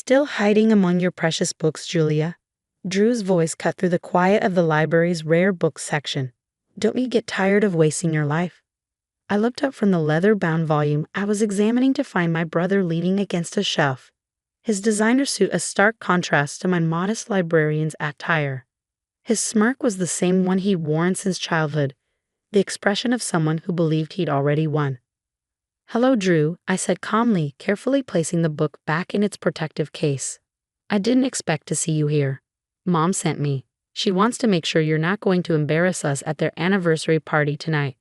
Still hiding among your precious books, Julia? Drew's voice cut through the quiet of the library's rare books section. Don't you get tired of wasting your life? I looked up from the leather-bound volume I was examining to find my brother leaning against a shelf, his designer suit a stark contrast to my modest librarian's attire. His smirk was the same one he'd worn since childhood, the expression of someone who believed he'd already won. "Hello, Drew," I said calmly, carefully placing the book back in its protective case. "I didn't expect to see you here. Mom sent me. She wants to make sure you're not going to embarrass us at their anniversary party tonight."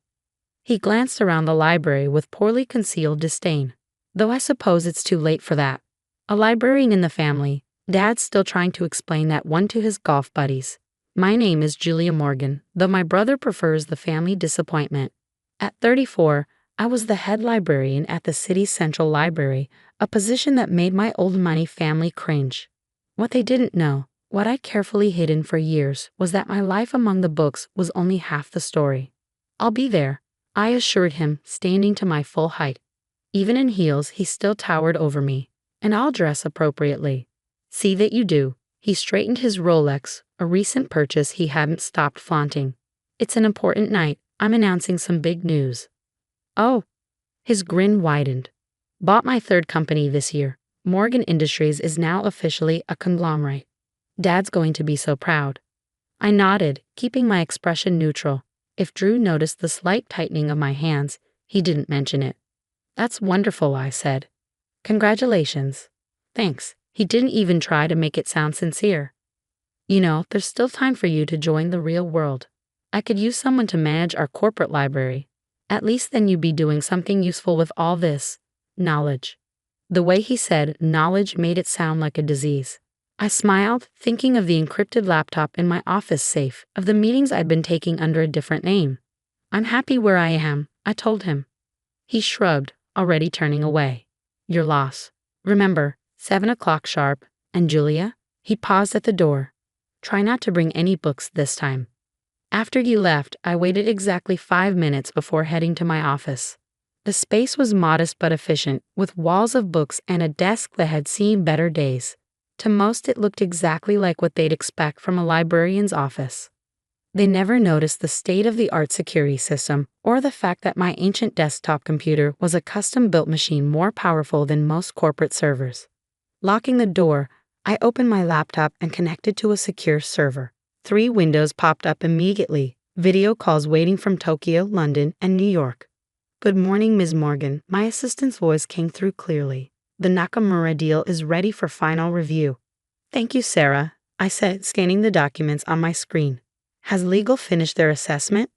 He glanced around the library with poorly concealed disdain. "Though I suppose it's too late for that. A librarian in the family, Dad's still trying to explain that one to his golf buddies. My name is Julia Morgan, though my brother prefers the family disappointment. At 34, I was the head librarian at the city's central library, a position that made my old money family cringe. What they didn't know, what I'd carefully hidden for years, was that my life among the books was only half the story. I'll be there," I assured him, standing to my full height. Even in heels, he still towered over me. "And I'll dress appropriately." "See that you do." He straightened his Rolex, a recent purchase he hadn't stopped flaunting. "It's an important night. I'm announcing some big news." "Oh." His grin widened. "Bought my third company this year. Morgan Industries is now officially a conglomerate. Dad's going to be so proud." I nodded, keeping my expression neutral. If Drew noticed the slight tightening of my hands, he didn't mention it. "That's wonderful," I said. "Congratulations." "Thanks." He didn't even try to make it sound sincere. "You know, there's still time for you to join the real world. I could use someone to manage our corporate library. At least then you'd be doing something useful with all this knowledge." The way he said knowledge made it sound like a disease. I smiled, thinking of the encrypted laptop in my office safe, of the meetings I'd been taking under a different name. "I'm happy where I am," I told him. He shrugged, already turning away. "Your loss. Remember, 7 o'clock sharp, and Julia?" He paused at the door. "Try not to bring any books this time." After you left, I waited exactly 5 minutes before heading to my office. The space was modest but efficient, with walls of books and a desk that had seen better days. To most, it looked exactly like what they'd expect from a librarian's office. They never noticed the state-of-the-art security system or the fact that my ancient desktop computer was a custom-built machine more powerful than most corporate servers. Locking the door, I opened my laptop and connected to a secure server. 3 windows popped up immediately, video calls waiting from Tokyo, London, and New York. "Good morning, Ms. Morgan." My assistant's voice came through clearly. "The Nakamura deal is ready for final review." "Thank you, Sarah," I said, scanning the documents on my screen. "Has legal finished their assessment?"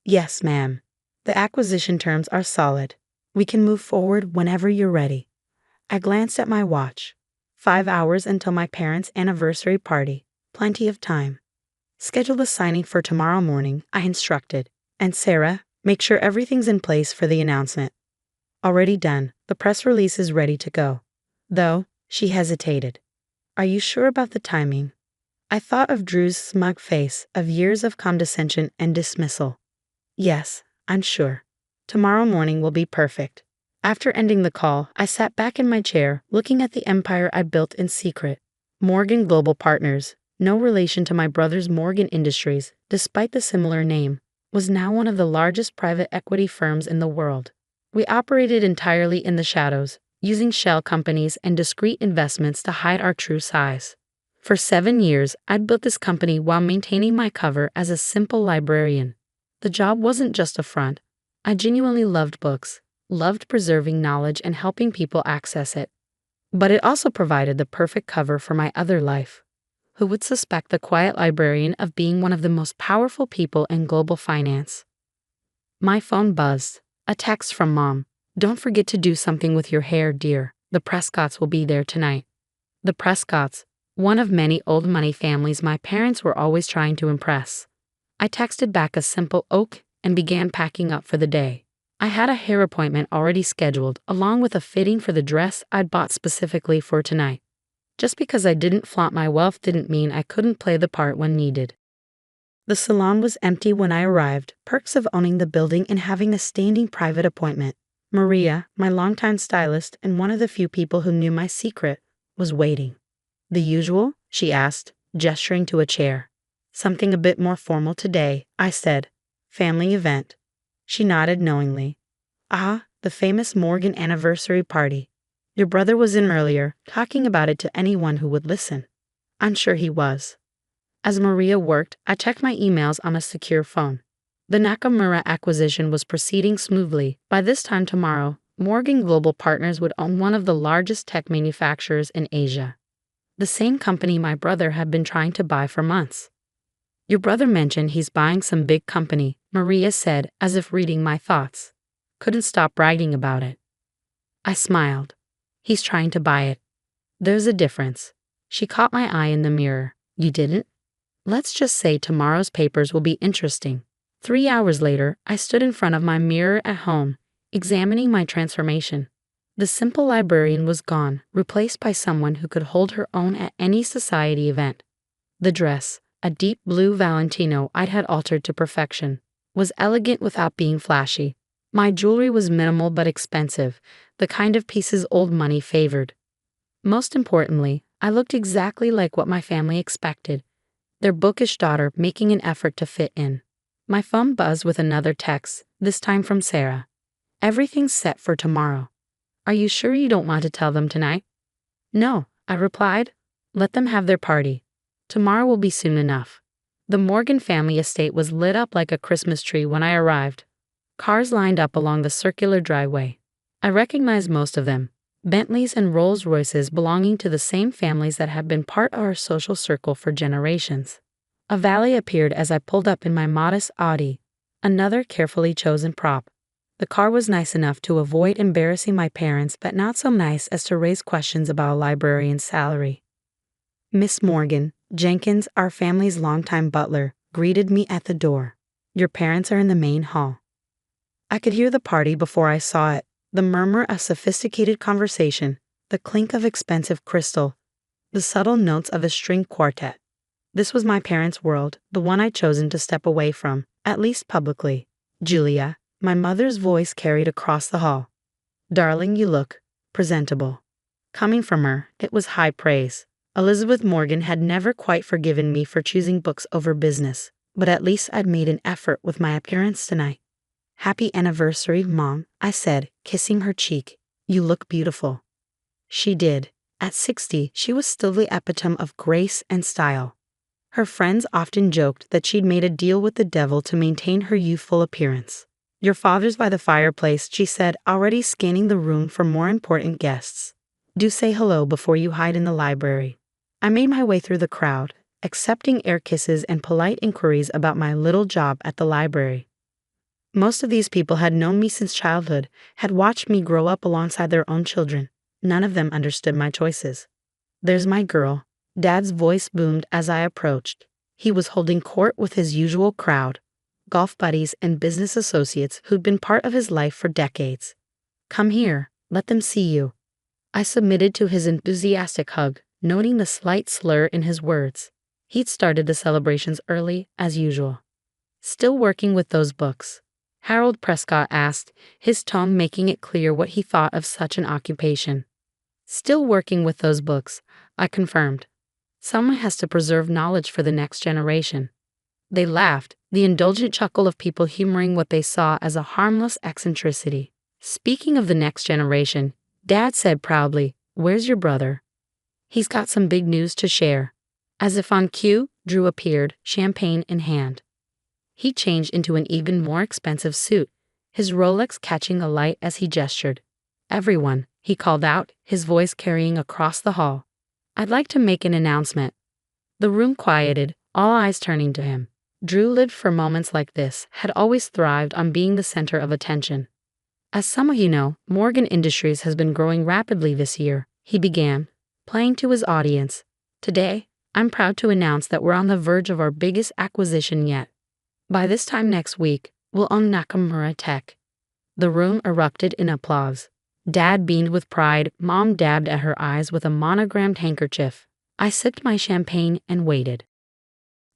"Yes, ma'am. The acquisition terms are solid. We can move forward whenever you're ready." I glanced at my watch. 5 hours until my parents' anniversary party. Plenty of time. "Schedule the signing for tomorrow morning," I instructed. "And Sarah, make sure everything's in place for the announcement." "Already done. The press release is ready to go." Though, she hesitated. "Are you sure about the timing?" I thought of Drew's smug face, of years of condescension and dismissal. "Yes, I'm sure. Tomorrow morning will be perfect." After ending the call, I sat back in my chair, looking at the empire I built in secret. Morgan Global Partners, no relation to my brother's Morgan Industries, despite the similar name, was now one of the largest private equity firms in the world. We operated entirely in the shadows, using shell companies and discrete investments to hide our true size. For 7 years, I'd built this company while maintaining my cover as a simple librarian. The job wasn't just a front. I genuinely loved books, loved preserving knowledge and helping people access it. But it also provided the perfect cover for my other life. Who would suspect the quiet librarian of being one of the most powerful people in global finance? My phone buzzed. A text from Mom. "Don't forget to do something with your hair, dear. The Prescotts will be there tonight." The Prescotts, one of many old money families my parents were always trying to impress. I texted back a simple "ok" and began packing up for the day. I had a hair appointment already scheduled, along with a fitting for the dress I'd bought specifically for tonight. Just because I didn't flaunt my wealth didn't mean I couldn't play the part when needed. The salon was empty when I arrived, perks of owning the building and having a standing private appointment. Maria, my longtime stylist and one of the few people who knew my secret, was waiting. The usual? She asked, gesturing to a chair. Something a bit more formal today, I said. Family event. She nodded knowingly. Ah, the famous Morgan anniversary party. Your brother was in earlier, talking about it to anyone who would listen. I'm sure he was. As Maria worked, I checked my emails on a secure phone. The Nakamura acquisition was proceeding smoothly. By this time tomorrow, Morgan Global Partners would own one of the largest tech manufacturers in Asia. The same company my brother had been trying to buy for months. Your brother mentioned he's buying some big company, Maria said, as if reading my thoughts. Couldn't stop bragging about it. I smiled. He's trying to buy it. There's a difference. She caught my eye in the mirror. You didn't? Let's just say tomorrow's papers will be interesting. 3 hours later, I stood in front of my mirror at home, examining my transformation. The simple librarian was gone, replaced by someone who could hold her own at any society event. The dress, a deep blue Valentino I'd had altered to perfection, was elegant without being flashy. My jewelry was minimal but expensive, the kind of pieces old money favored. Most importantly, I looked exactly like what my family expected, their bookish daughter making an effort to fit in. My phone buzzed with another text, this time from Sarah. Everything's set for tomorrow. Are you sure you don't want to tell them tonight? No, I replied. Let them have their party. Tomorrow will be soon enough. The Morgan family estate was lit up like a Christmas tree when I arrived. Cars lined up along the circular driveway. I recognized most of them, Bentleys and Rolls-Royces belonging to the same families that have been part of our social circle for generations. A valet appeared as I pulled up in my modest Audi, another carefully chosen prop. The car was nice enough to avoid embarrassing my parents, but not so nice as to raise questions about a librarian's salary. Miss Morgan, Jenkins, our family's longtime butler, greeted me at the door. Your parents are in the main hall. I could hear the party before I saw it, the murmur of sophisticated conversation, the clink of expensive crystal, the subtle notes of a string quartet. This was my parents' world, the one I'd chosen to step away from, at least publicly. Julia, my mother's voice carried across the hall. Darling, you look presentable. Coming from her, it was high praise. Elizabeth Morgan had never quite forgiven me for choosing books over business, but at least I'd made an effort with my appearance tonight. Happy anniversary, Mom, I said, kissing her cheek. You look beautiful. She did. At 60, she was still the epitome of grace and style. Her friends often joked that she'd made a deal with the devil to maintain her youthful appearance. Your father's by the fireplace, she said, already scanning the room for more important guests. Do say hello before you hide in the library. I made my way through the crowd, accepting air kisses and polite inquiries about my little job at the library. Most of these people had known me since childhood, had watched me grow up alongside their own children. None of them understood my choices. There's my girl. Dad's voice boomed as I approached. He was holding court with his usual crowd, golf buddies and business associates who'd been part of his life for decades. Come here, let them see you. I submitted to his enthusiastic hug, noting the slight slur in his words. He'd started the celebrations early, as usual. Still working with those books? Harold Prescott asked, his tone making it clear what he thought of such an occupation. Still working with those books, I confirmed. Someone has to preserve knowledge for the next generation. They laughed, the indulgent chuckle of people humoring what they saw as a harmless eccentricity. Speaking of the next generation, Dad said proudly, "Where's your brother?" He's got some big news to share. As if on cue, Drew appeared, champagne in hand. He changed into an even more expensive suit, his Rolex catching the light as he gestured. Everyone, he called out, his voice carrying across the hall. I'd like to make an announcement. The room quieted, all eyes turning to him. Drew lived for moments like this, had always thrived on being the center of attention. As some of you know, Morgan Industries has been growing rapidly this year, he began, playing to his audience. Today, I'm proud to announce that we're on the verge of our biggest acquisition yet. By this time next week, we'll own Nakamura Tech. The room erupted in applause. Dad beamed with pride, Mom dabbed at her eyes with a monogrammed handkerchief. I sipped my champagne and waited.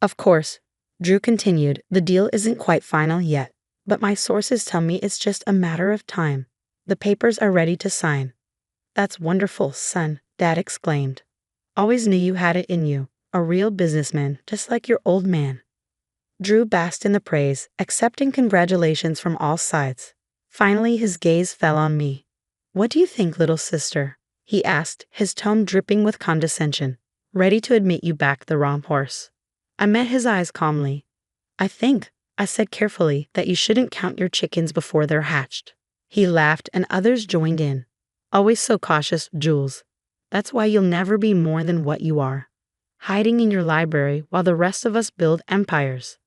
Of course, Drew continued, the deal isn't quite final yet, but my sources tell me it's just a matter of time. The papers are ready to sign. That's wonderful, son, Dad exclaimed. "Always knew you had it in you. A real businessman, just like your old man." Drew basked in the praise, accepting congratulations from all sides. Finally, his gaze fell on me. "What do you think, little sister?" he asked, his tone dripping with condescension. "Ready to admit you backed the wrong horse." I met his eyes calmly. "I think," I said carefully, "that you shouldn't count your chickens before they're hatched." He laughed and others joined in. "Always so cautious, Jules. That's why you'll never be more than what you are, hiding in your library while the rest of us build empires."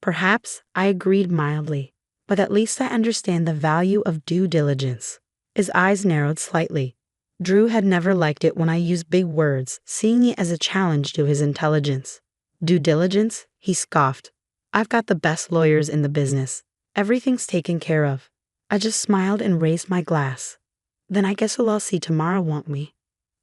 Perhaps, I agreed mildly, but at least I understand the value of due diligence. His eyes narrowed slightly. Drew had never liked it when I used big words, seeing it as a challenge to his intelligence. "Due diligence?" he scoffed. "I've got the best lawyers in the business. Everything's taken care of." I just smiled and raised my glass. "Then I guess we'll all see tomorrow, won't we?"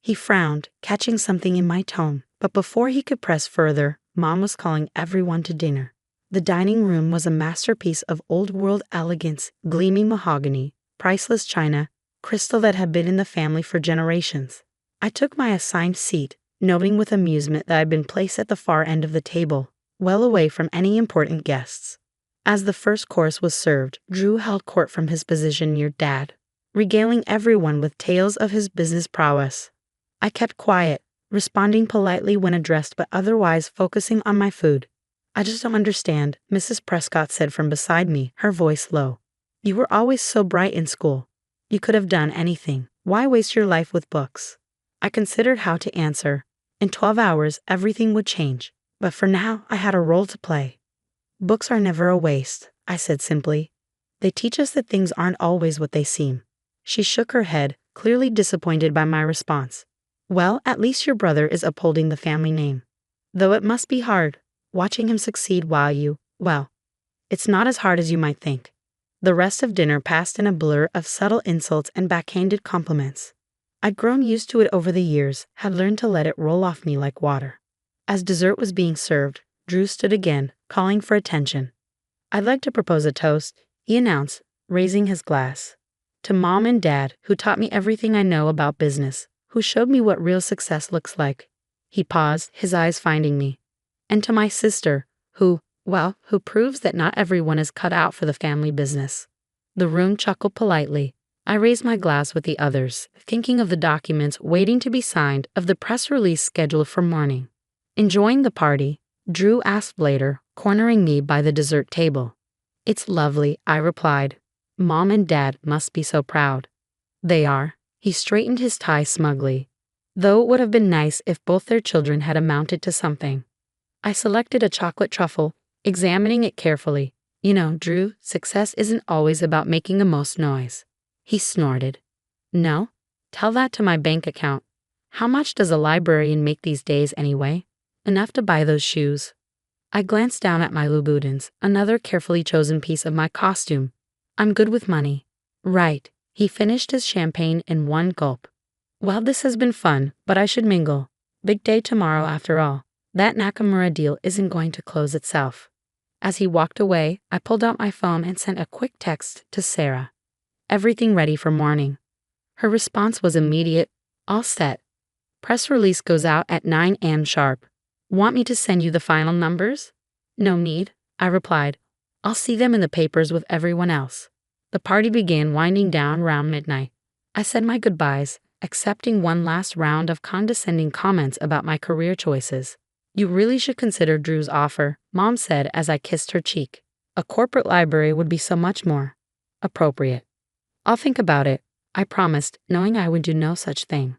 He frowned, catching something in my tone, but before he could press further, Mom was calling everyone to dinner. The dining room was a masterpiece of old-world elegance, gleaming mahogany, priceless china, crystal that had been in the family for generations. I took my assigned seat, noting with amusement that I'd been placed at the far end of the table, well away from any important guests. As the first course was served, Drew held court from his position near Dad, regaling everyone with tales of his business prowess. I kept quiet, responding politely when addressed but otherwise focusing on my food. "I just don't understand," Mrs. Prescott said from beside me, her voice low. "You were always so bright in school. You could have done anything. Why waste your life with books?" I considered how to answer. In 12 hours, everything would change. But for now, I had a role to play. "Books are never a waste," I said simply. "They teach us that things aren't always what they seem." She shook her head, clearly disappointed by my response. "Well, at least your brother is upholding the family name. Though it must be hard, watching him succeed while well, it's not as hard as you might think." The rest of dinner passed in a blur of subtle insults and backhanded compliments. I'd grown used to it over the years, had learned to let it roll off me like water. As dessert was being served, Drew stood again, calling for attention. "I'd like to propose a toast," he announced, raising his glass. "To Mom and Dad, who taught me everything I know about business, who showed me what real success looks like." He paused, his eyes finding me. "And to my sister, who proves that not everyone is cut out for the family business." The room chuckled politely. I raised my glass with the others, thinking of the documents waiting to be signed, of the press release scheduled for morning. Enjoying the party, Drew asked later, cornering me by the dessert table. "It's lovely," I replied. "Mom and Dad must be so proud." "They are." He straightened his tie smugly. "Though it would have been nice if both their children had amounted to something." I selected a chocolate truffle, examining it carefully. "You know, Drew, success isn't always about making the most noise." He snorted. "No? Tell that to my bank account. How much does a librarian make these days anyway? Enough to buy those shoes." I glanced down at my Louboutins, another carefully chosen piece of my costume. "I'm good with money." "Right." He finished his champagne in one gulp. "Well, this has been fun, but I should mingle. Big day tomorrow after all. That Nakamura deal isn't going to close itself." As he walked away, I pulled out my phone and sent a quick text to Sarah. "Everything ready for morning." Her response was immediate. "All set. Press release goes out at 9 a.m. sharp. Want me to send you the final numbers?" "No need," I replied. "I'll see them in the papers with everyone else." The party began winding down around midnight. I said my goodbyes, accepting one last round of condescending comments about my career choices. "You really should consider Drew's offer," Mom said as I kissed her cheek. "A corporate library would be so much more appropriate." "I'll think about it," I promised, knowing I would do no such thing.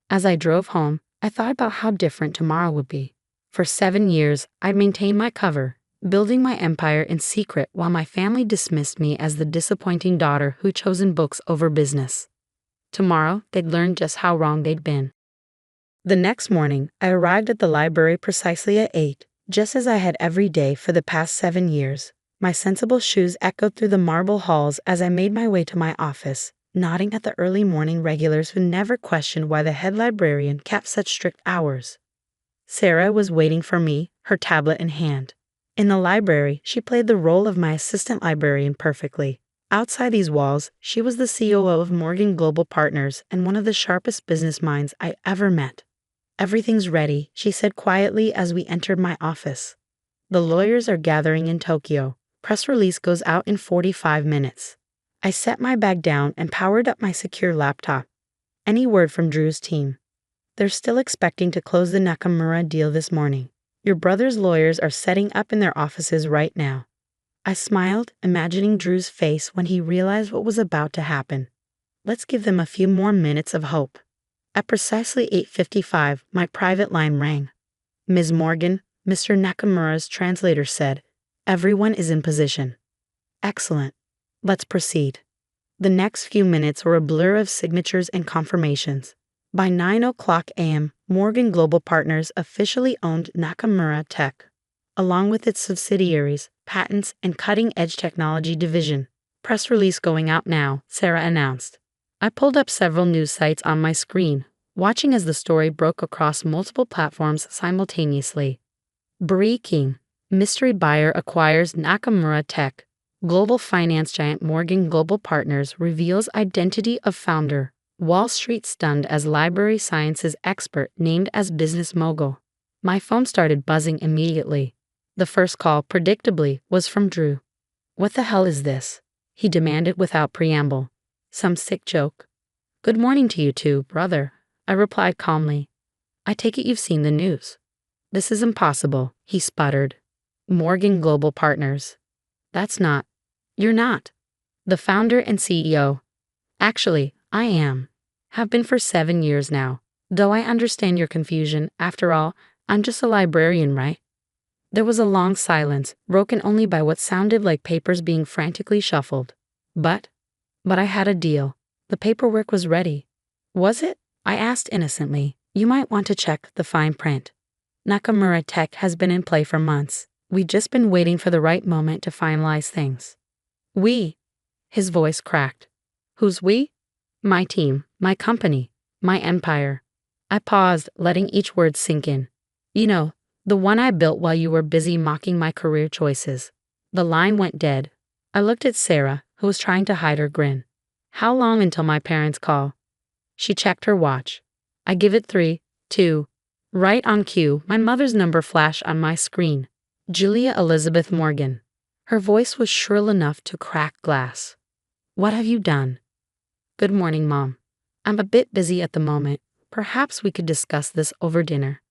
As I drove home, I thought about how different tomorrow would be. For 7 years, I'd maintained my cover, building my empire in secret while my family dismissed me as the disappointing daughter who'd chosen books over business. Tomorrow, they'd learn just how wrong they'd been. The next morning, I arrived at the library precisely at 8, just as I had every day for the past 7 years. My sensible shoes echoed through the marble halls as I made my way to my office, nodding at the early morning regulars who never questioned why the head librarian kept such strict hours. Sarah was waiting for me, her tablet in hand. In the library, she played the role of my assistant librarian perfectly, Outside these walls, she was the COO of Morgan Global Partners and one of the sharpest business minds I ever met. "Everything's ready," she said quietly as we entered my office. "The lawyers are gathering in Tokyo. Press release goes out in 45 minutes. I set my bag down and powered up my secure laptop. "Any word from Drew's team?" "They're still expecting to close the Nakamura deal this morning. Your brother's lawyers are setting up in their offices right now." I smiled, imagining Drew's face when he realized what was about to happen. Let's give them a few more minutes of hope. At precisely 8:55, my private line rang. "Ms. Morgan," Mr. Nakamura's translator said, "everyone is in position." "Excellent. Let's proceed." The next few minutes were a blur of signatures and confirmations. By 9:00 a.m., Morgan Global Partners officially owned Nakamura Tech, along with its subsidiaries, patents, and cutting-edge technology division. "Press release going out now," Sarah announced. I pulled up several news sites on my screen, watching as the story broke across multiple platforms simultaneously. Breaking: mystery buyer acquires Nakamura Tech. Global finance giant Morgan Global Partners reveals identity of founder. Wall Street stunned as library sciences expert named as business mogul. My phone started buzzing immediately. The first call, predictably, was from Drew. "What the hell is this?" he demanded without preamble. "Some sick joke?" "Good morning to you too, brother," I replied calmly. "I take it you've seen the news." "This is impossible," he sputtered. "Morgan Global Partners. That's not. You're not. The founder and CEO. Actually, I am. Have been for 7 years now. Though I understand your confusion, after all, I'm just a librarian, right?" There was a long silence, broken only by what sounded like papers being frantically shuffled. But I had a deal. The paperwork was ready. "Was it?" I asked innocently. "You might want to check the fine print. Nakamura Tech has been in play for months. We've just been waiting for the right moment to finalize things." "We?" His voice cracked. "Who's we?" "My team, my company, my empire." I paused, letting each word sink in. "You know, the one I built while you were busy mocking my career choices." The line went dead. I looked at Sarah, who was trying to hide her grin. "How long until my parents call?" She checked her watch. "I give it 3, 2. Right on cue, my mother's number flashed on my screen. Julia Elizabeth Morgan. Her voice was shrill enough to crack glass. "What have you done?" "Good morning, Mom. I'm a bit busy at the moment. Perhaps we could discuss this over dinner."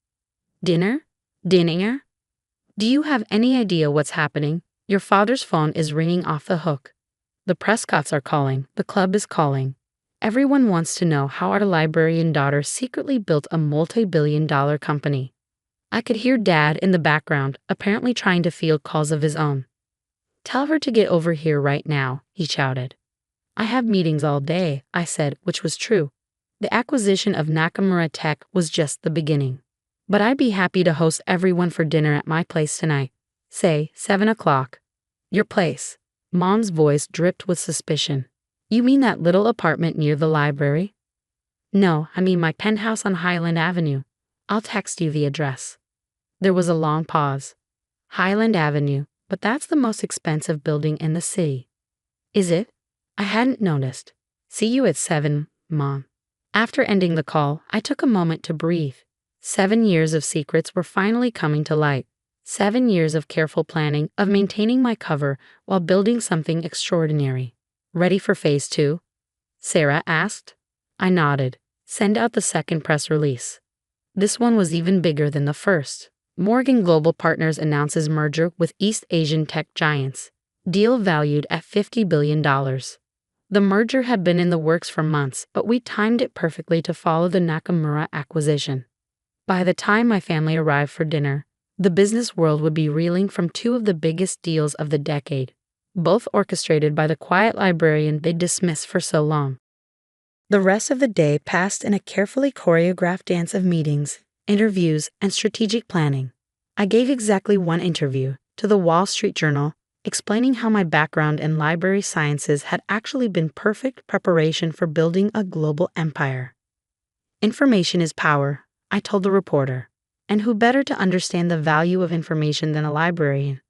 "Dinner? Dinner? Do you have any idea what's happening? Your father's phone is ringing off the hook. The Prescotts are calling. The club is calling. Everyone wants to know how our librarian daughter secretly built a multi-billion-dollar company." I could hear Dad in the background, apparently trying to field calls of his own. "Tell her to get over here right now," he shouted. "I have meetings all day," I said, which was true. The acquisition of Nakamura Tech was just the beginning. "But I'd be happy to host everyone for dinner at my place tonight. Say, 7:00. "Your place?" Mom's voice dripped with suspicion. "You mean that little apartment near the library?" "No, I mean my penthouse on Highland Avenue. I'll text you the address." There was a long pause. "Highland Avenue, but that's the most expensive building in the city." "Is it? I hadn't noticed. See you at 7, Mom." After ending the call, I took a moment to breathe. 7 years of secrets were finally coming to light. 7 years of careful planning, of maintaining my cover while building something extraordinary. "Ready for phase 2? Sarah asked. I nodded. "Send out the second press release." This one was even bigger than the first. Morgan Global Partners announces merger with East Asian tech giants. Deal valued at $50 billion. The merger had been in the works for months, but we timed it perfectly to follow the Nakamura acquisition. By the time my family arrived for dinner, the business world would be reeling from 2 of the biggest deals of the decade, both orchestrated by the quiet librarian they dismissed for so long. The rest of the day passed in a carefully choreographed dance of meetings, interviews, and strategic planning. I gave exactly 1 interview to the Wall Street Journal, explaining how my background in library sciences had actually been perfect preparation for building a global empire. "Information is power," I told the reporter, "and who better to understand the value of information than a librarian?"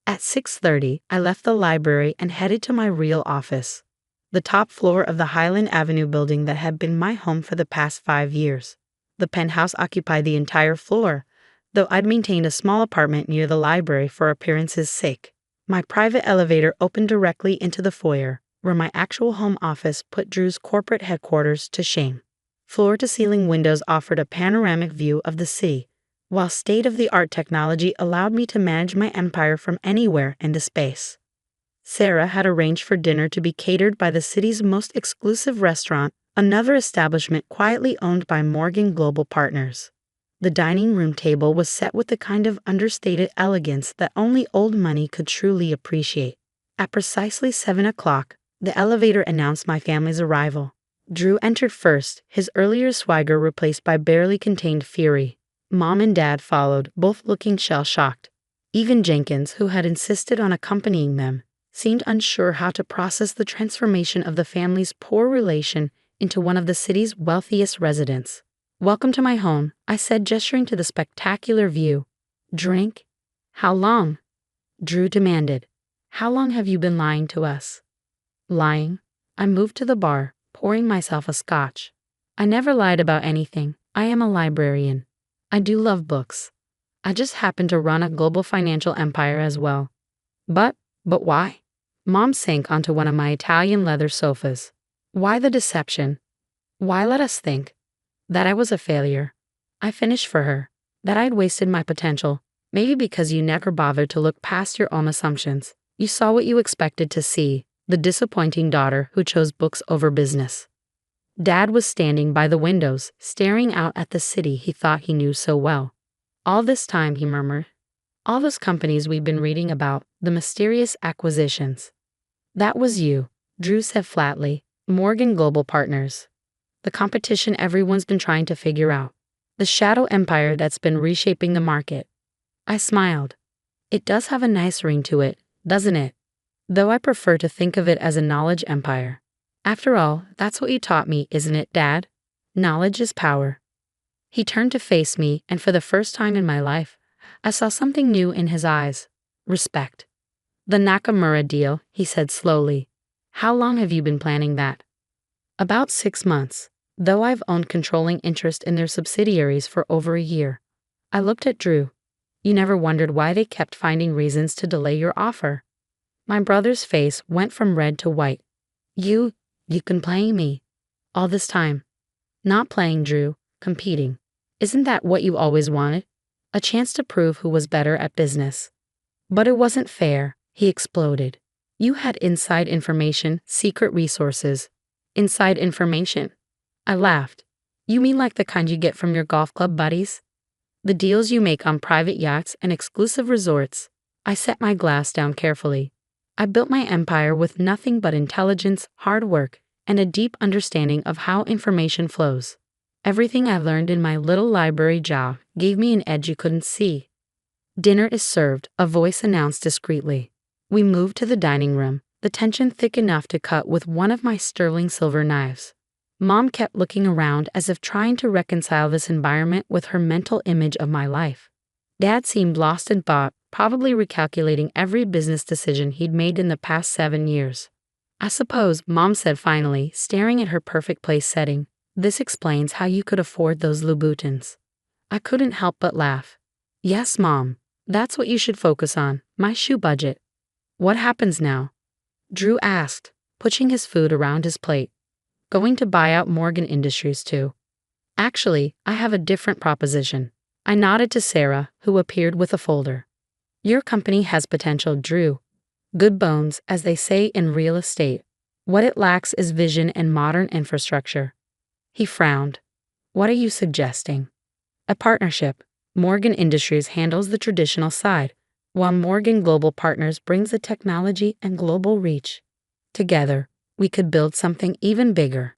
At 6:30, I left the library and headed to my real office, the top floor of the Highland Avenue building that had been my home for the past 5 years. The penthouse occupied the entire floor, though I'd maintained a small apartment near the library for appearance's sake. My private elevator opened directly into the foyer, where my actual home office put Drew's corporate headquarters to shame. Floor-to-ceiling windows offered a panoramic view of the city, while state-of-the-art technology allowed me to manage my empire from anywhere into space. Sarah had arranged for dinner to be catered by the city's most exclusive restaurant, another establishment quietly owned by Morgan Global Partners. The dining room table was set with the kind of understated elegance that only old money could truly appreciate. At precisely 7 o'clock, the elevator announced my family's arrival. Drew entered first, his earlier swagger replaced by barely contained fury. Mom and Dad followed, both looking shell-shocked. Even Jenkins, who had insisted on accompanying them, seemed unsure how to process the transformation of the family's poor relation into one of the city's wealthiest residents. "Welcome to my home," I said, gesturing to the spectacular view. "Drink?" "How long?" Drew demanded. "How long have you been lying to us?" "Lying?" I moved to the bar, pouring myself a scotch. "I never lied about anything. I am a librarian. I do love books. I just happen to run a global financial empire as well." But why?" Mom sank onto one of my Italian leather sofas. "Why the deception? Why let us think that I was a failure? I finished for her, that I'd wasted my potential. Maybe because you never bothered to look past your own assumptions. You saw what you expected to see, the disappointing daughter who chose books over business." Dad was standing by the windows, staring out at the city he thought he knew so well. "All this time," he murmured. "All those companies we've been reading about, the mysterious acquisitions. That was you," Drew said flatly. "Morgan Global Partners. The competition everyone's been trying to figure out. The shadow empire that's been reshaping the market." I smiled. "It does have a nice ring to it, doesn't it? Though I prefer to think of it as a knowledge empire. After all, that's what you taught me, isn't it, Dad? Knowledge is power." He turned to face me, and for the first time in my life, I saw something new in his eyes. Respect. "The Nakamura deal," he said slowly. "How long have you been planning that?" "About 6 months, though I've owned controlling interest in their subsidiaries for over a year." I looked at Drew. "You never wondered why they kept finding reasons to delay your offer?" My brother's face went from red to white. You've been playing me all this time." "Not playing, Drew, competing. Isn't that what you always wanted? A chance to prove who was better at business." "But it wasn't fair," he exploded. "You had inside information, secret resources." "Inside information?" I laughed. "You mean like the kind you get from your golf club buddies? The deals you make on private yachts and exclusive resorts?" I set my glass down carefully. "I built my empire with nothing but intelligence, hard work, and a deep understanding of how information flows. Everything I learned in my little library job gave me an edge you couldn't see." "Dinner is served," a voice announced discreetly. We moved to the dining room, the tension thick enough to cut with one of my sterling silver knives. Mom kept looking around as if trying to reconcile this environment with her mental image of my life. Dad seemed lost in thought, probably recalculating every business decision he'd made in the past 7 years. "I suppose," Mom said finally, staring at her perfect place setting, "this explains how you could afford those Louboutins." I couldn't help but laugh. "Yes, Mom. That's what you should focus on, my shoe budget." "What happens now?" Drew asked, pushing his food around his plate. "Going to buy out Morgan Industries too." "Actually, I have a different proposition." I nodded to Sarah, who appeared with a folder. "Your company has potential, Drew. Good bones, as they say in real estate. What it lacks is vision and modern infrastructure." He frowned. "What are you suggesting?" "A partnership. Morgan Industries handles the traditional side, while Morgan Global Partners brings the technology and global reach. Together, we could build something even bigger."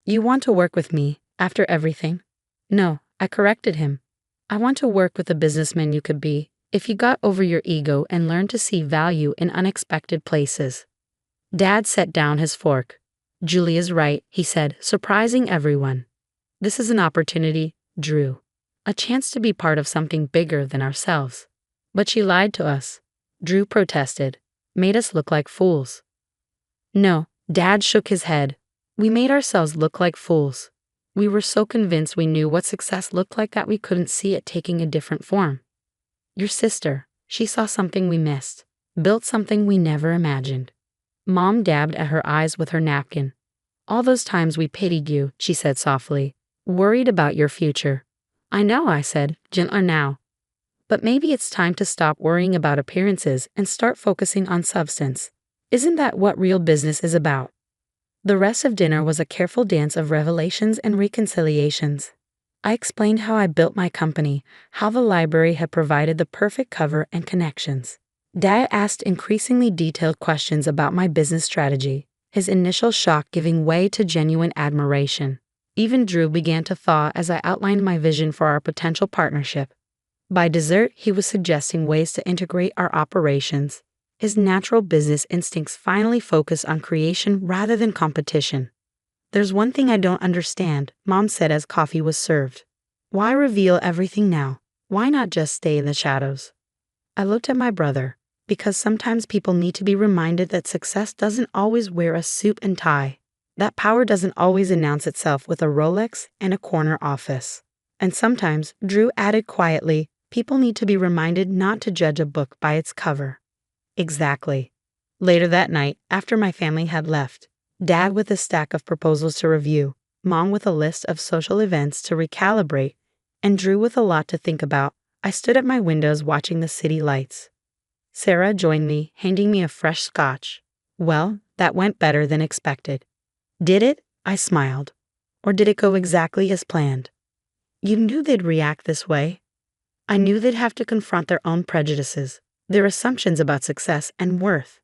"You want to work with me, after everything?" "No," I corrected him. "I want to work with the businessman you could be, if you got over your ego and learned to see value in unexpected places." Dad set down his fork. "Julia's right," he said, surprising everyone. "This is an opportunity, Drew. A chance to be part of something bigger than ourselves." "But she lied to us." Drew protested. Made us look like fools. No, Dad shook his head. We made ourselves look like fools. We were so convinced we knew what success looked like that we couldn't see it taking a different form. Your sister, she saw something we missed, built something we never imagined. Mom dabbed at her eyes with her napkin. All those times we pitied you, she said softly, worried about your future. I know, I said, gentler now. But maybe it's time to stop worrying about appearances and start focusing on substance. Isn't that what real business is about? The rest of dinner was a careful dance of revelations and reconciliations. I explained how I built my company, how the library had provided the perfect cover and connections. Dad asked increasingly detailed questions about my business strategy, his initial shock giving way to genuine admiration. Even Drew began to thaw as I outlined my vision for our potential partnership. By dessert, he was suggesting ways to integrate our operations. His natural business instincts finally focused on creation rather than competition. There's one thing I don't understand, Mom said as coffee was served. Why reveal everything now? Why not just stay in the shadows? I looked at my brother, because sometimes people need to be reminded that success doesn't always wear a suit and tie. That power doesn't always announce itself with a Rolex and a corner office. And sometimes, Drew added quietly, people need to be reminded not to judge a book by its cover. Exactly. Later that night, after my family had left, Dad with a stack of proposals to review, Mom with a list of social events to recalibrate, and Drew with a lot to think about, I stood at my windows watching the city lights. Sarah joined me, handing me a fresh scotch. Well, that went better than expected. Did it? I smiled. Or did it go exactly as planned? You knew they'd react this way. I knew they'd have to confront their own prejudices, their assumptions about success and worth.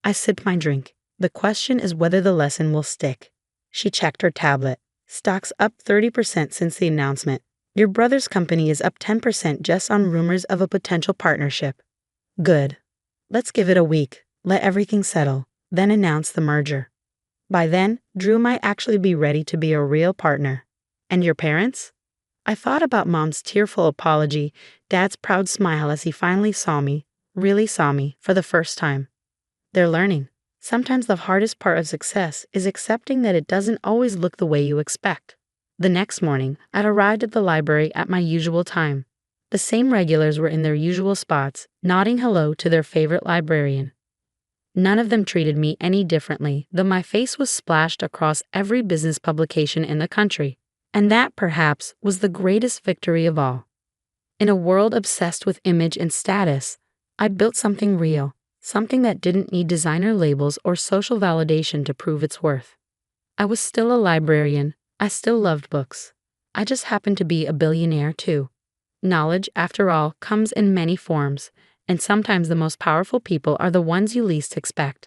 I sipped my drink. The question is whether the lesson will stick. She checked her tablet. Stocks up 30% since the announcement. Your brother's company is up 10% just on rumors of a potential partnership. Good. Let's give it a week, let everything settle, then announce the merger. By then, Drew might actually be ready to be a real partner. And your parents? I thought about Mom's tearful apology, Dad's proud smile as he finally saw me, really saw me, for the first time. They're learning. Sometimes the hardest part of success is accepting that it doesn't always look the way you expect. The next morning, I'd arrived at the library at my usual time. The same regulars were in their usual spots, nodding hello to their favorite librarian. None of them treated me any differently, though my face was splashed across every business publication in the country. And that, perhaps, was the greatest victory of all. In a world obsessed with image and status, I built something real, something that didn't need designer labels or social validation to prove its worth. I was still a librarian. I still loved books. I just happened to be a billionaire, too. Knowledge, after all, comes in many forms, and sometimes the most powerful people are the ones you least expect.